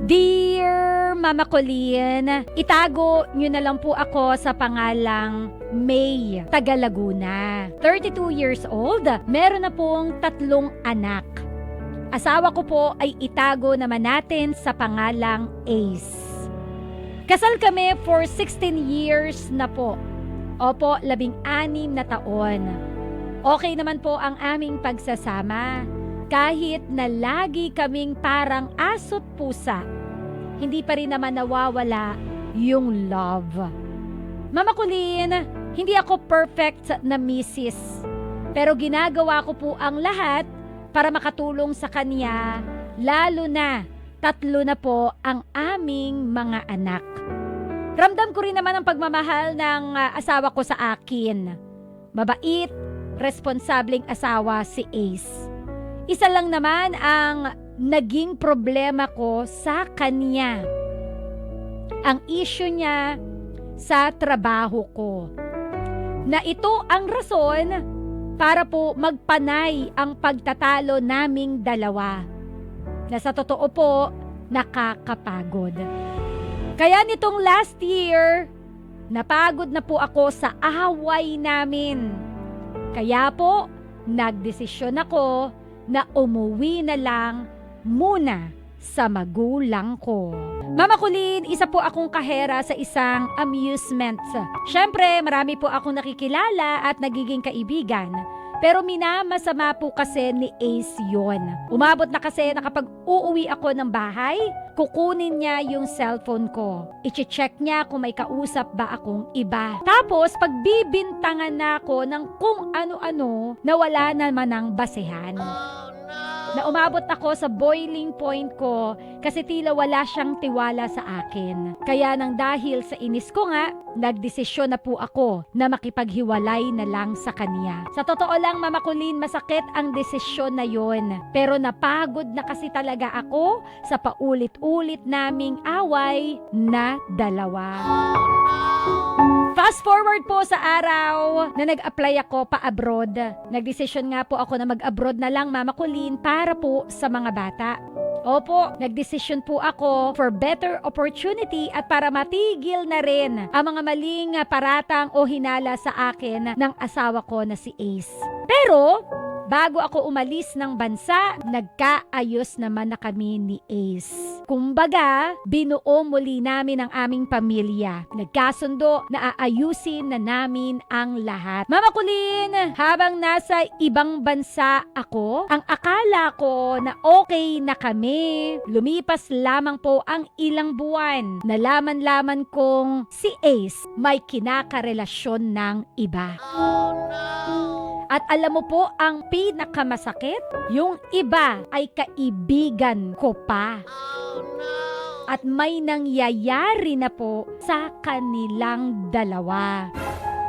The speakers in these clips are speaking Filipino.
Dear Mama Colleen, itago nyo na lang po ako sa pangalang May, taga Laguna. 32 years old, meron na pong 3 anak. Asawa ko po ay itago naman natin sa pangalang Ace. Kasal kami for 16 years na po. Opo, 16 na taon. Okay naman po ang aming pagsasama. Kahit na lagi kaming parang aso't pusa, hindi pa rin naman nawawala yung love. Mama Colleen, hindi ako perfect na misis. Pero ginagawa ko po ang lahat para makatulong sa kanya, lalo na 3 na po ang aming mga anak. Ramdam ko rin naman ang pagmamahal ng asawa ko sa akin. Mabait, responsableng asawa si Ace. Isa lang naman ang naging problema ko sa kanya. Ang issue niya sa trabaho ko. Na ito ang rason para po magpanay ang pagtatalo naming dalawa. Na sa totoo po, nakakapagod. Kaya nitong last year, napagod na po ako sa away namin. Kaya po, nagdesisyon ako na umuwi na lang muna sa magulang ko. Mama Colleen, isa po akong kahera sa isang amusement. Siyempre, marami po akong nakikilala at nagiging kaibigan. Pero minamasama po kasi ni Ace yon. Umabot na kasi na kapag uuwi ako ng bahay, kukunin niya yung cellphone ko. I-check niya kung may kausap ba akong iba. Tapos, pagbibintangan na ako ng kung ano-ano na wala naman ng basehan. Na umabot ako sa boiling point ko kasi tila wala siyang tiwala sa akin. Kaya nang dahil sa inis ko nga, nagdesisyon na po ako na makipaghiwalay na lang sa kanya. Sa totoo lang, Mama Colleen, masakit ang desisyon na yon. Pero napagod na kasi talaga ako sa paulit-ulit naming away na dalawa. Fast forward po sa araw na nag-apply ako pa-abroad. Nagdesisyon nga po ako na mag-abroad na lang, Mama Colleen, para po sa mga bata. Opo, nagdesisyon po ako for better opportunity at para matigil na rin ang mga maling paratang o hinala sa akin ng asawa ko na si Ace. Pero, bago ako umalis ng bansa, nagkaayos naman na kami ni Ace. Kumbaga, binuo muli namin ang aming pamilya. Nagkasundo na aayusin na namin ang lahat. Mama Colleen, habang nasa ibang bansa ako, ang akala ko na okay na kami. Lumipas lamang po ang ilang buwan. Nalaman-laman kong si Ace may kinakarelasyon ng iba. At alam mo po, ang pinakamasakit, yung iba ay kaibigan ko pa. At may nangyayari na po sa kanilang dalawa.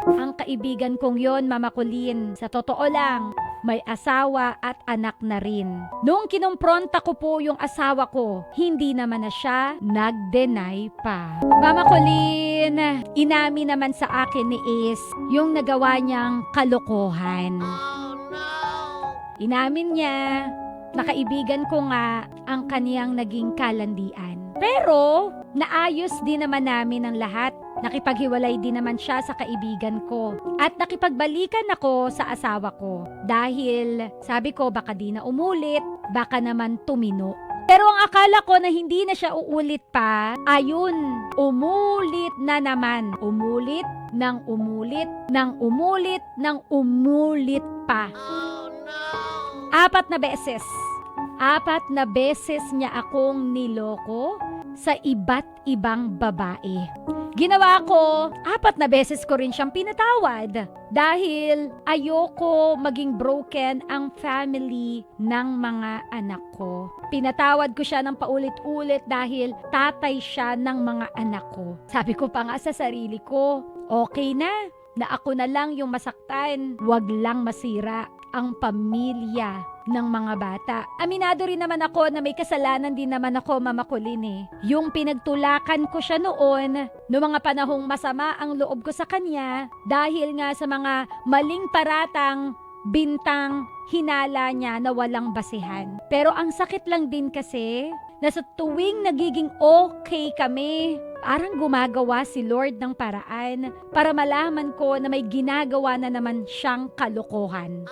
Ang kaibigan kong yon, Mama Colleen, sa totoo lang, may asawa at anak na rin. Noong kinumpronta ko po yung asawa ko, hindi naman na siya nag-deny pa. Mama Colleen, inamin naman sa akin ni Ace yung nagawa niyang kalokohan. Inamin niya na kaibigan ko nga ang kaniyang naging kalandian. Pero, naayos din naman namin ang lahat. Nakipaghiwalay din naman siya sa kaibigan ko. At nakipagbalikan ako sa asawa ko. Dahil sabi ko baka di na umulit, baka naman tumino. Pero ang akala ko na hindi na siya uulit pa, ayun, umulit na naman. Umulit, nang umulit, nang umulit, nang umulit pa. 4 na beses. 4 na beses niya akong niloko sa iba't ibang babae. Ginawa ko, 4 na beses ko rin siyang pinatawad dahil ayoko maging broken ang family ng mga anak ko. Pinatawad ko siya ng paulit-ulit dahil tatay siya ng mga anak ko. Sabi ko pa nga sa sarili ko, okay na ako na lang yung masaktan, wag lang masira ang pamilya ng mga bata. Aminado rin naman ako na may kasalanan din naman ako, Mama Colleen eh. Yung pinagtulakan ko siya noon, noong mga panahong masama ang loob ko sa kanya, dahil nga sa mga maling paratang, bintang, hinala niya na walang basehan. Pero ang sakit lang din kasi, na sa tuwing nagiging okay kami, parang gumagawa si Lord ng paraan para malaman ko na may ginagawa na naman siyang kalokohan.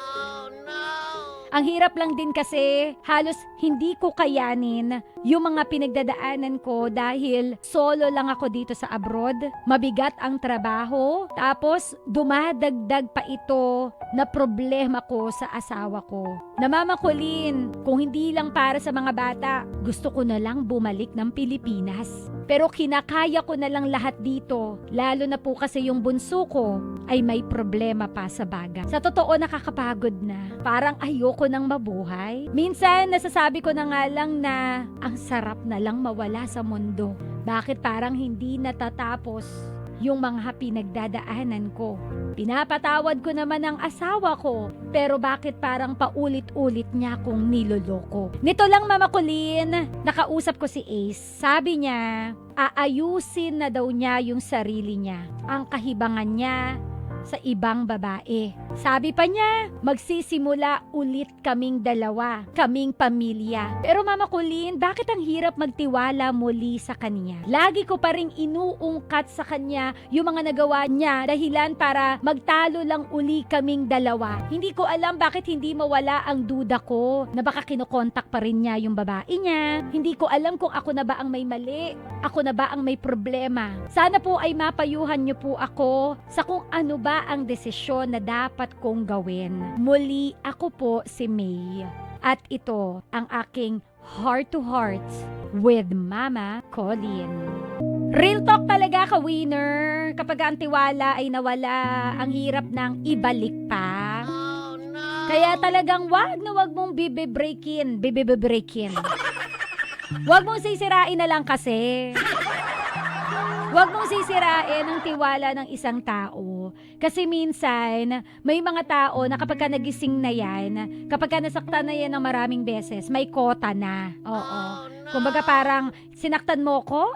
Ang hirap lang din kasi halos hindi ko kayanin yung mga pinagdadaanan ko dahil solo lang ako dito sa abroad. Mabigat ang trabaho. Tapos dumadagdag pa ito na problema ko sa asawa ko. Namamakulin, kung hindi lang para sa mga bata, gusto ko na lang bumalik ng Pilipinas. Pero kinakaya ko na lang lahat dito. Lalo na po kasi yung bunso ko ay may problema pa sa baga. Sa totoo, nakakapagod na. Parang ayoko nang mabuhay. Minsan, nasasabi ko na nga lang na ang sarap na lang mawala sa mundo. Bakit parang hindi natatapos yung mga pinagdadaanan ko? Pinapatawad ko naman ang asawa ko, pero bakit parang paulit-ulit niya akong niloloko? Nito lang, Mama Colleen, nakausap ko si Ace. Sabi niya, aayusin na daw niya yung sarili niya, ang kahibangan niya sa ibang babae. Sabi pa niya, magsisimula ulit kaming dalawa, kaming pamilya. Pero Mama Colleen, bakit ang hirap magtiwala muli sa kanya? Lagi ko pa ring inuungkat sa kanya yung mga nagawa niya dahilan para magtalo lang uli kaming dalawa. Hindi ko alam bakit hindi mawala ang duda ko na baka kinokontak pa rin niya yung babae niya. Hindi ko alam kung ako na ba ang may mali, ako na ba ang may problema. Sana po ay mapayuhan niyo po ako sa kung ano ba ang desisyon na dapat kong gawin. Muli, ako po si May. At ito ang aking heart to heart with Mama Colleen. Real talk talaga, ka-winner. Kapag ang tiwala ay nawala, ang hirap nang ibalik pa. Kaya talagang wag mong bibibreakin. Wag mong sisirain na lang kasi. Huwag mong sisirain ang tiwala ng isang tao. Kasi minsan, may mga tao na kapag ka nagising na yan, kapag ka nasaktan na yan ng maraming beses, may kota na. Oo. Kumbaga parang sinaktan mo ko,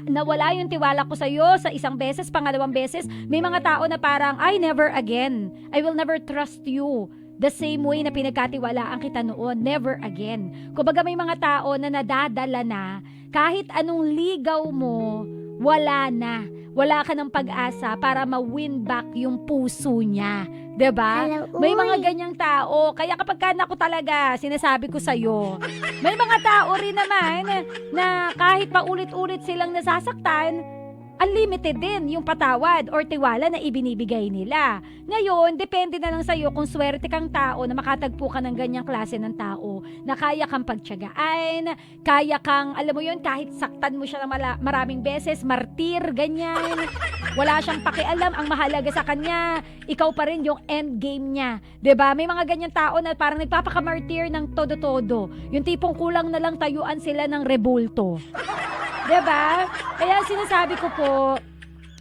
nawala yung tiwala ko sa'yo sa isang beses, pangalawang beses. May mga tao na parang, I never again. I will never trust you. The same way na pinagkatiwalaan kita noon, never again. Kumbaga may mga tao na nadadala na, kahit anong ligaw mo, wala na. Wala ka ng pag-asa para ma-win back yung puso niya. 'Di ba? May mga ganyang tao. Kaya kapag ako talaga, sinasabi ko sa'yo, may mga tao rin naman na kahit paulit-ulit silang nasasaktan, unlimited din yung patawad or tiwala na ibinibigay nila. Ngayon, depende na lang sa'yo kung swerte kang tao na makatagpo ka ng ganyang klase ng tao na kaya kang pagtyagaan, kaya kang, alam mo yun, kahit saktan mo siya ng maraming beses, martir, ganyan. Wala siyang pakialam, ang mahalaga sa kanya, ikaw pa rin yung end game niya. 'Di ba? May mga ganyang tao na parang nagpapakamartir ng todo-todo. Yung tipong kulang na lang tayuan sila ng rebulto. 'Di ba? Kaya sinasabi ko po,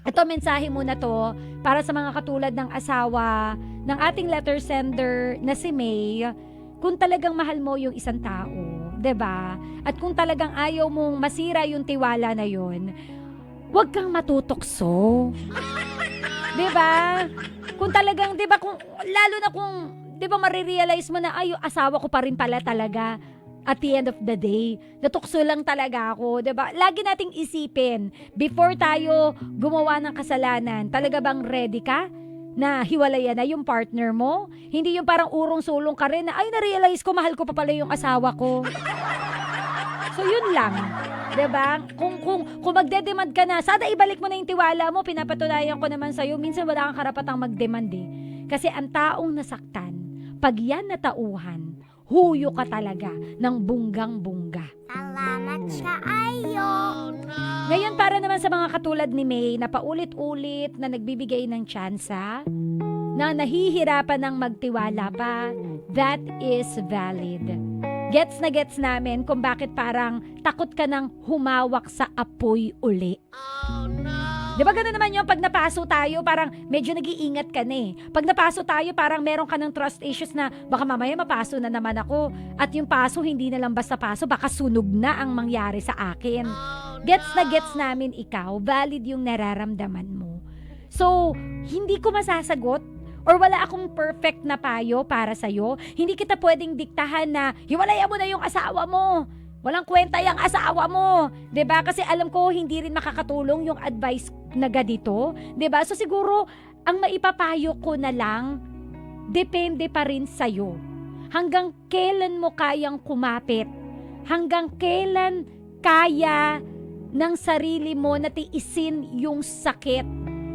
ito mensahe muna to para sa mga katulad ng asawa ng ating letter sender na si May. Kung talagang mahal mo yung isang tao, 'di ba? At kung talagang ayaw mong masira yung tiwala na yun, huwag kang matutokso. 'Di ba? Kung talagang, 'di ba, kung lalo na kung 'di ba marirealize mo na ay, asawa ko pa rin pala talaga. At the end of the day, natukso lang talaga ako, 'di ba? Lagi nating isipin, before tayo gumawa ng kasalanan, talaga bang ready ka na hiwalayan na yung partner mo? Hindi yung parang urong-sulong ka rin na, ay, na-realize ko, mahal ko pa pala yung asawa ko. So, yun lang. 'Di ba? Kung magde-demand ka na, sana ibalik mo na yung tiwala mo, pinapatunayan ko naman sa'yo, minsan wala kang karapatang mag-demand eh. Kasi ang taong nasaktan, pag yan natauhan, huyo ka talaga ng bunggang-bungga. Salamat sa ayo. Ngayon, para naman sa mga katulad ni May na paulit-ulit na nagbibigay ng tsansa, na nahihirapan ng magtiwala pa, that is valid. Gets na gets namin kung bakit parang takot ka nang humawak sa apoy uli. Di ba gano'n naman yung pag napaso tayo, parang medyo nag-iingat ka na eh. Pag napaso tayo, parang meron ka ng trust issues na baka mamaya mapaso na naman ako. At yung paso, hindi na lang basta paso, baka sunog na ang mangyari sa akin. Gets na gets namin ikaw, valid yung nararamdaman mo. So, hindi ko masasagot or wala akong perfect na payo para sa'yo. Hindi kita pwedeng diktahan na hiwalayan mo na yung asawa mo. Walang kwenta yung asawa mo. 'Di ba? Kasi alam ko hindi rin makakatulong yung advice na ganito. 'Di ba? So siguro, ang maipapayo ko na lang, depende pa rin sa'yo. Hanggang kailan mo kayang kumapit? Hanggang kailan kaya ng sarili mo na tiisin yung sakit?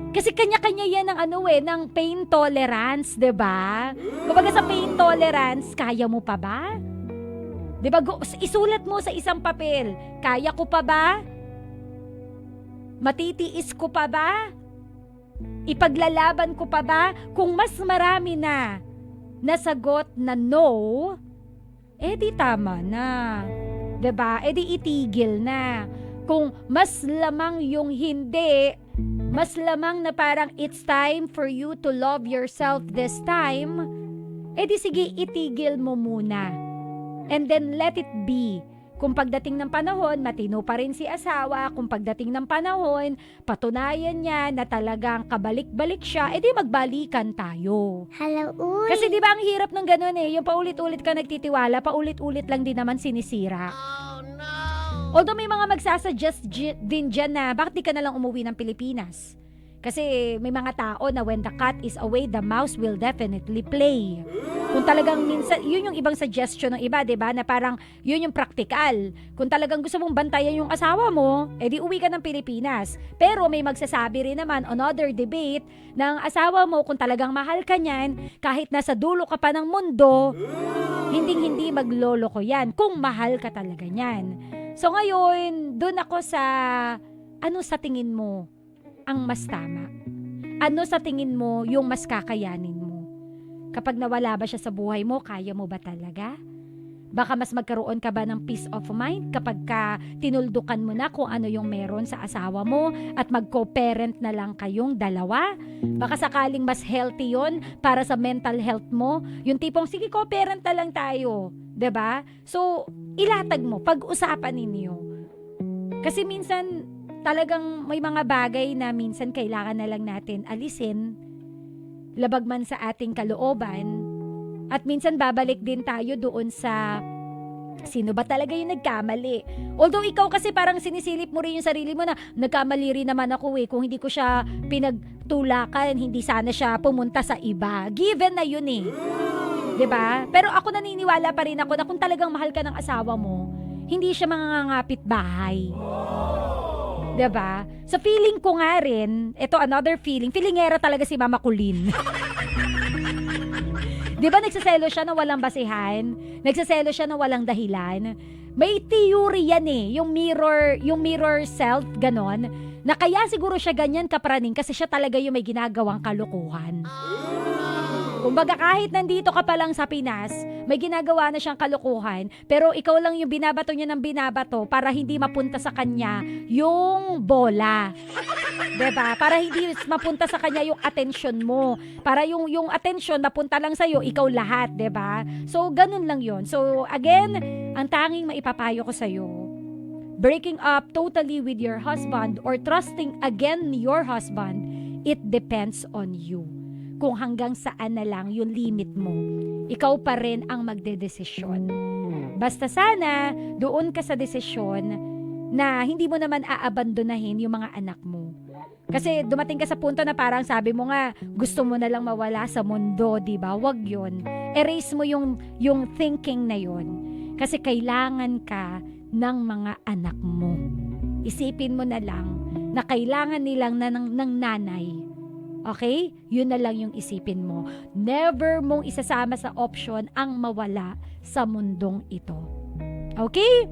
Kasi kanya-kanya yan ng pain tolerance, 'di ba? Kumbaga sa pain tolerance, kaya mo pa ba? 'Di ba? Isulat mo sa isang papel. Kaya ko pa ba? Matitiis ko pa ba? Ipaglalaban ko pa ba? Kung mas marami na nasagot na no, di tama na. 'Di ba? Di itigil na. Kung mas lamang yung hindi, mas lamang na parang it's time for you to love yourself this time, di sige, itigil mo muna. And then let it be. Kung pagdating ng panahon, matino pa rin si asawa. Kung pagdating ng panahon, patunayan niya na talagang kabalik-balik siya, di magbalikan tayo. Hello, uy. Kasi di ba ang hirap ng ganun yung paulit-ulit ka nagtitiwala, paulit-ulit lang din naman sinisira. Oh, no. Although may mga magsasuggest din dyan na bakit di ka nalang umuwi ng Pilipinas? Kasi may mga tao na when the cat is away, the mouse will definitely play. Kung talagang minsan, yun yung ibang suggestion ng iba, diba? Na parang yun yung practical. Kung talagang gusto mong bantayan yung asawa mo, di uwi ka ng Pilipinas. Pero may magsasabi rin naman, another debate, ng asawa mo, kung talagang mahal ka niyan, kahit nasa dulo ka pa ng mundo, hindi magloloko yan. Kung mahal ka talaga niyan. So ngayon, dun ako sa, ano sa tingin mo ang mas tama? Ano sa tingin mo yung mas kakayanin mo? Kapag nawala ba siya sa buhay mo, kaya mo ba talaga? Baka mas magkaroon ka ba ng peace of mind kapag ka tinuldukan mo na kung ano yung meron sa asawa mo at mag-co-parent na lang kayong dalawa? Baka sakaling mas healthy yon para sa mental health mo. Yung tipong, sige, co-parent na lang tayo. 'Di ba? So, ilatag mo, pag-usapan ninyo. Kasi minsan, talagang may mga bagay na minsan kailangan na lang natin alisin, labag man sa ating kalooban, at minsan babalik din tayo doon sa sino ba talaga yung nagkamali. Although ikaw kasi parang sinisilip mo rin yung sarili mo na nagkamali rin naman ako kung hindi ko siya pinagtulakan, hindi sana siya pumunta sa iba. Given na yun 'di ba? Pero ako naniniwala pa rin ako na kung talagang mahal ka ng asawa mo, hindi siya mangangapit bahay. 'Di ba? Sa feeling ko nga rin, ito another feelingera talaga si Mama Colleen. 'Di ba nagsaselo siya na walang basihan? Nagsaselo siya na walang dahilan? May theory yan yung mirror self, ganon, na kaya siguro siya ganyan kapraning kasi siya talaga yung may ginagawang kalokohan. Kumbaga kahit nandito ka pa lang sa Pinas, may ginagawa na siyang kalokohan, pero ikaw lang yung binabato niya ng binabato para hindi mapunta sa kanya yung bola. 'Di ba? Para hindi mapunta sa kanya yung attention mo. Para yung attention napunta lang sa iyo, ikaw lahat, 'di ba? So ganun lang 'yon. So again, ang tanging maipapayo ko sa iyo, breaking up totally with your husband or trusting again your husband, it depends on you. Kung hanggang saan na lang yung limit mo. Ikaw pa rin ang magdedesisyon. Basta sana, doon ka sa desisyon na hindi mo naman aabandonahin yung mga anak mo. Kasi dumating ka sa punto na parang sabi mo nga, gusto mo na lang mawala sa mundo, di ba? Wag yun. Erase mo yung thinking na yun. Kasi kailangan ka ng mga anak mo. Isipin mo na lang na kailangan nilang ng nanay. Okay? Yun na lang yung isipin mo. Never mong isasama sa option ang mawala sa mundong ito. Okay?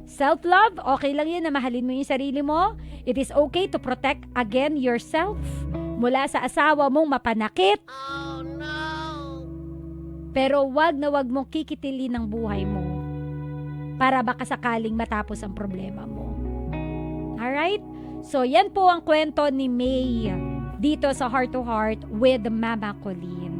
Self-love, okay lang yun na mahalin mo yung sarili mo. It is okay to protect again yourself mula sa asawa mong mapanakit. Oh, no. Pero wag na wag mong kikitilin ng buhay mo para baka sakaling matapos ang problema mo. Alright? So, yan po ang kwento ni May dito sa Heart to Heart with Mama Colleen.